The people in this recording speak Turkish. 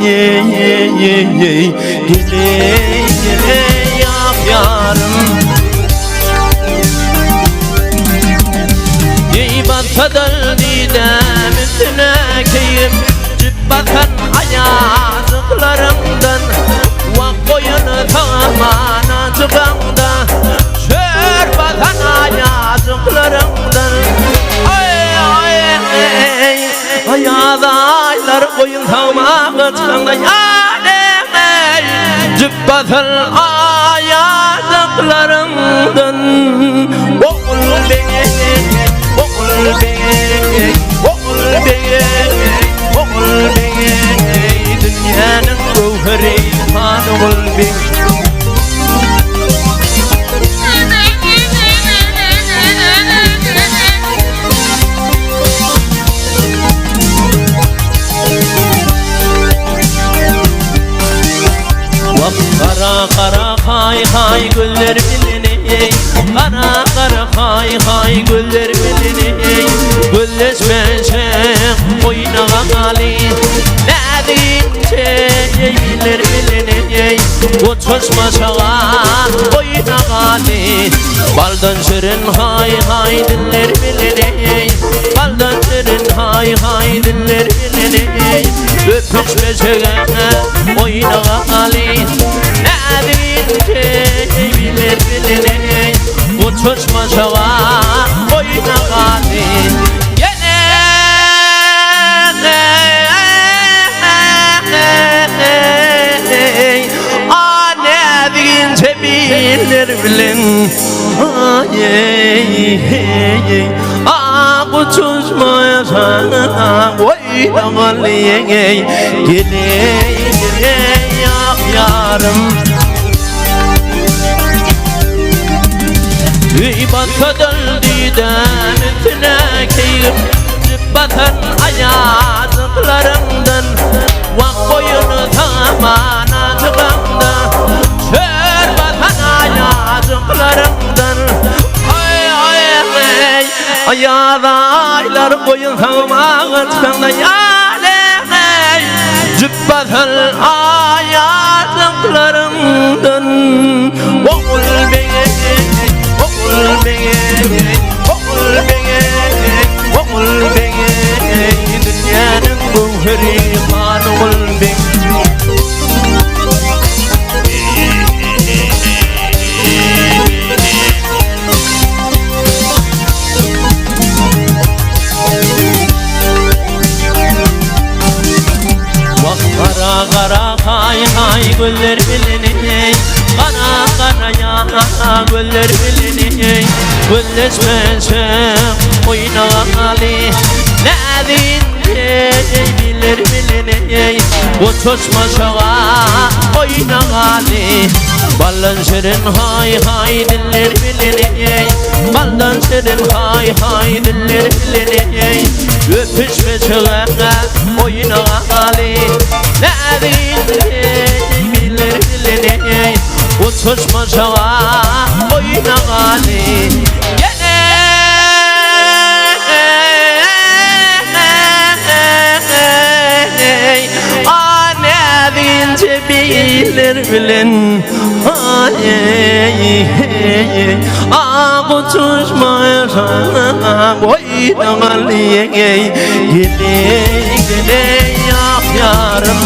gele yap yarım. Yeybatadal didem üstüne keyim, cübbatan ayazıklarımdan, vak koyunu tamana çıkanda, şörbatan ayazıklarımdan. Ayazaylar koyun tamana çıkanda, cübbatan ayazıklarımdan. Oğul bey, oğul bey, oğul bey, oğul bey, dünyanın ruhri han oğul bey. Kara kara hay hay güller biliney, kara kara hay hay güller biliney. Gülleşmeşe oynağa gali, nedince güller biliney. Uçuşmaşa oynağa gali, baldan şirin hay hay diller biliney. Baldan şirin hay hay diller biliney. Öpüşmeşe oynağa gali, nedince güller biliney. Uçuşmaşa oynağa gali. Bilir bilin uçuşmaya sana oynamalı gele yap yarım. Yeybatadal didem üstüne keyim, cübbatan ayazıklarımdan, vak koyunu tamana çıkanda, şörbatan ayazıklarımdan. Ayazaylar koyun tamana çıkanda, cübbatan ayazıklarımdan. Oğul bey, oğul bey, oğul bey, oğul bey, dünyanın ruhri han oğul bey. Kara kara hay hay güller biliney, kara kara ya güller biliney. Gülleşmeşe oynağa gali, nedince güller biliney. Uçuşmaşa oynağa gali, baldan şirin hay hay diller biliney. Baldan şirin hay hay diller biliney. Öpüşmeşe oynağa gali, nedince güller biliney. Uçuşmaşa oynağa gali. Nedince bilir bilin uçuşmaya sana oynamalı gele yap yarım.